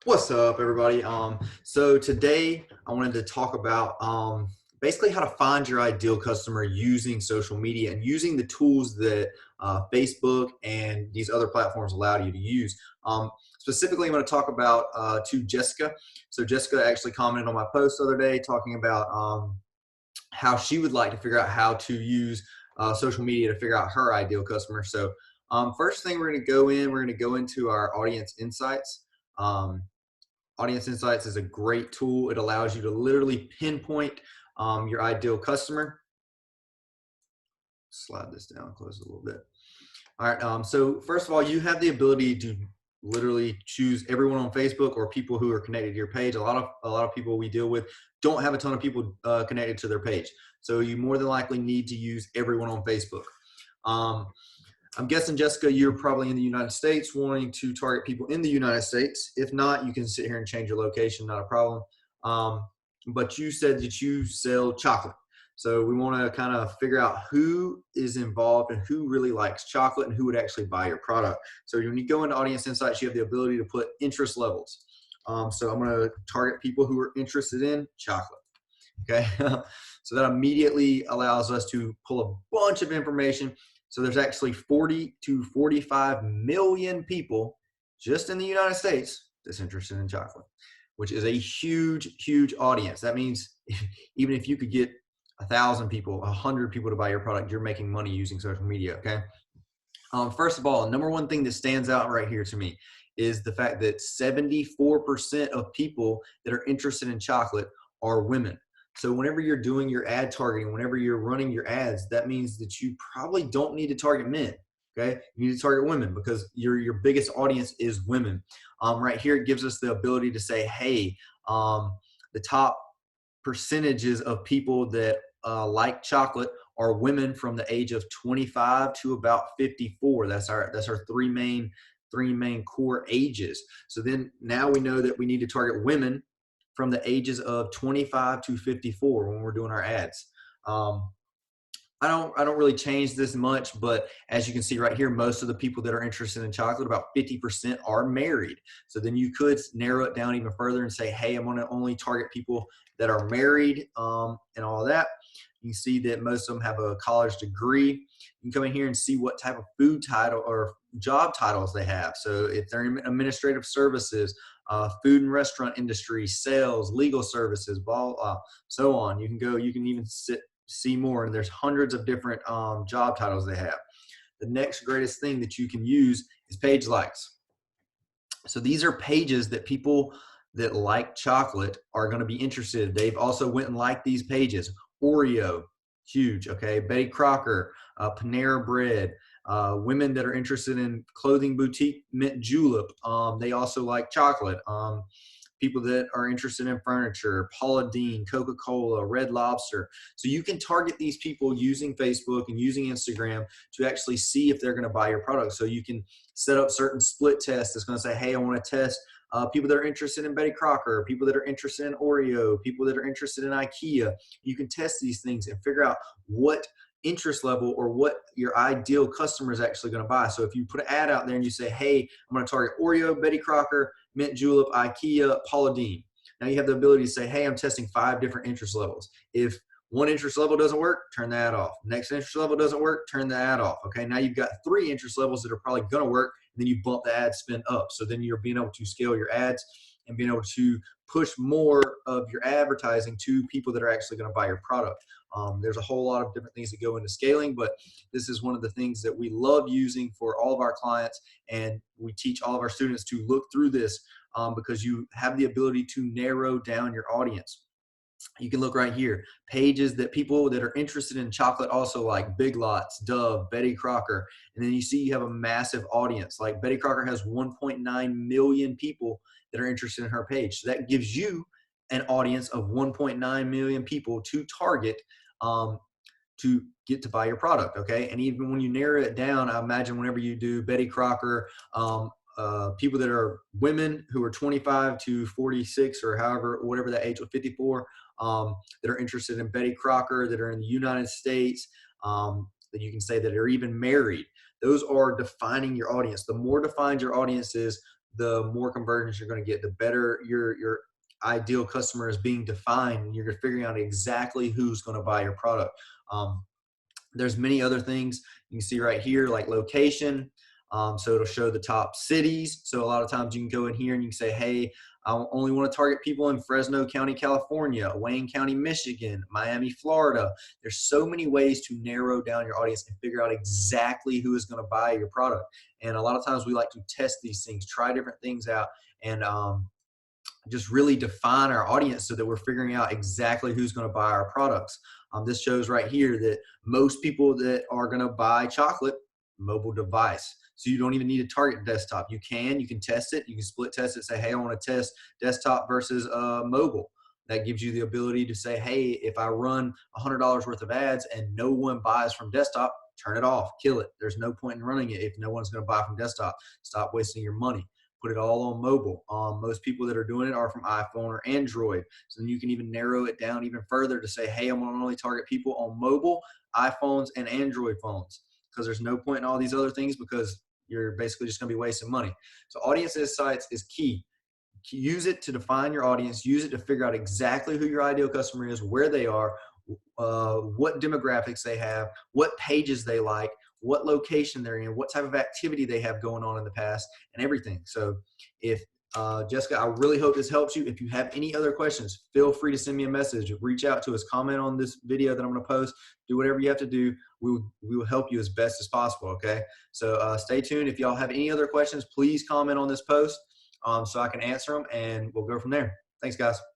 What's up, everybody? So today I wanted to talk about basically how to find your ideal customer using social media and using the tools that Facebook and these other platforms allow you to use. Specifically, I'm going to talk about to Jessica. So Jessica actually commented on my post the other day talking about how she would like to figure out how to use social media to figure out her ideal customer. So first thing we're going to go into our audience insights. Um, Audience Insights is a great tool. It allows you to literally pinpoint your ideal customer. Slide this down, close it a little bit. All right. So first of all, you have the ability to literally choose everyone on Facebook or people who are connected to your page. A lot of people we deal with don't have a ton of people connected to their page, so you more than likely need to use everyone on Facebook. Um, I'm guessing, Jessica, you're probably in the United States wanting to target people in the United States. If not, you can sit here and change your location, not a problem. Um, but you said that you sell chocolate. So we want to kind of figure out who is involved and who really likes chocolate and who would actually buy your product. So when you go into Audience Insights, you have the ability to put interest levels. So I'm going to target people who are interested in chocolate. Okay. So that immediately allows us to pull a bunch of information. So there's actually 40 to 45 million people just in the United States that's interested in chocolate, which is a huge, huge audience. That means even if you could get 1,000 people, 100 people to buy your product, you're making money using social media. Okay. First of all, number one thing that stands out right here to me is the fact that 74% of people that are interested in chocolate are women. So whenever you're doing your ad targeting, whenever you're running your ads, that means that you probably don't need to target men. Okay, you need to target women because your biggest audience is women. Right here, it gives us the ability to say, hey, the top percentages of people that like chocolate are women from the age of 25 to about 54. That's our three main core ages. So then now we know that we need to target women from the ages of 25 to 54 when we're doing our ads. Um, I don't really change this much, but as you can see right here, most of the people that are interested in chocolate, about 50% are married. So then you could narrow it down even further and say, hey, I'm going to only target people that are married and all of that. You can see that most of them have a college degree. You can come in here and see what type of food title or job titles they have. So if they're in administrative services, food and restaurant industry, sales, legal services, blah, blah, so on. You can even see more, and there's hundreds of different job titles they have. The next greatest thing that you can use is page likes. So these are pages that people that like chocolate are going to be interested. They've also went and liked these pages. Oreo, huge. Okay, Betty Crocker, Panera Bread. Women that are interested in clothing boutique Mint Julep. They also like chocolate. People that are interested in furniture, Paula Deen, Coca-Cola, Red Lobster. So you can target these people using Facebook and using Instagram to actually see if they're going to buy your product. So you can set up certain split tests that's going to say, hey, I want to test people that are interested in Betty Crocker, people that are interested in Oreo, people that are interested in IKEA. You can test these things and figure out what interest level or what your ideal customer is actually going to buy. So if you put an ad out there and you say, hey, I'm going to target Oreo, Betty Crocker, Mint Julep, IKEA, Paula Deen. Now you have the ability to say, hey, I'm testing 5 different interest levels. If one interest level doesn't work, turn the ad off. Next interest level doesn't work, turn the ad off. Okay, now you've got 3 interest levels that are probably going to work, and then you bump the ad spend up. So then you're being able to scale your ads and being able to push more of your advertising to people that are actually going to buy your product. There's a whole lot of different things that go into scaling, but this is one of the things that we love using for all of our clients, and we teach all of our students to look through this because you have the ability to narrow down your audience. You can look right here, pages that people that are interested in chocolate also like: Big Lots, Dove, Betty Crocker. And then you see you have a massive audience. Like Betty Crocker has 1.9 million people that are interested in her page. So that gives you an audience of 1.9 million people to target um, to get to buy your product. Okay. And even when you narrow it down, I imagine whenever you do Betty Crocker, people that are women who are 25 to 46 or however, whatever that age was, 54, that are interested in Betty Crocker, that are in the United States, that you can say that are even married. Those are defining your audience. The more defined your audience is, the more conversions you're going to get, the better your ideal customer is being defined, and you're figuring out exactly who's going to buy your product. Um, there's many other things you can see right here, like location. So it'll show the top cities. So a lot of times you can go in here and you can say, hey, I only want to target people in Fresno County, California, Wayne County, Michigan, Miami, Florida. There's so many ways to narrow down your audience and figure out exactly who is going to buy your product. And a lot of times we like to test these things, try different things out, and just really define our audience so that we're figuring out exactly who's going to buy our products. This shows right here that most people that are going to buy chocolate, mobile device. So you don't even need to target desktop. You can test it. You can split test it. Say, hey, I want to test desktop versus mobile. That gives you the ability to say, hey, if I run $100 worth of ads and no one buys from desktop, turn it off, kill it. There's no point in running it if no one's going to buy from desktop. Stop wasting your money. Put it all on mobile. Most people that are doing it are from iPhone or Android. So then you can even narrow it down even further to say, hey, I'm going to only target people on mobile, iPhones, and Android phones, because there's no point in all these other things, because you're basically just going to be wasting money. So audience insights is key. Use it to define your audience. Use it to figure out exactly who your ideal customer is, where they are, what demographics they have, what pages they like, what location they're in, what type of activity they have going on in the past, and everything. So if Jessica, I really hope this helps you. If you have any other questions, feel free to send me a message, reach out to us, comment on this video that I'm going to post, do whatever you have to do. We will help you as best as possible. Okay. So stay tuned. If y'all have any other questions, please comment on this post so I can answer them, and we'll go from there. Thanks, guys.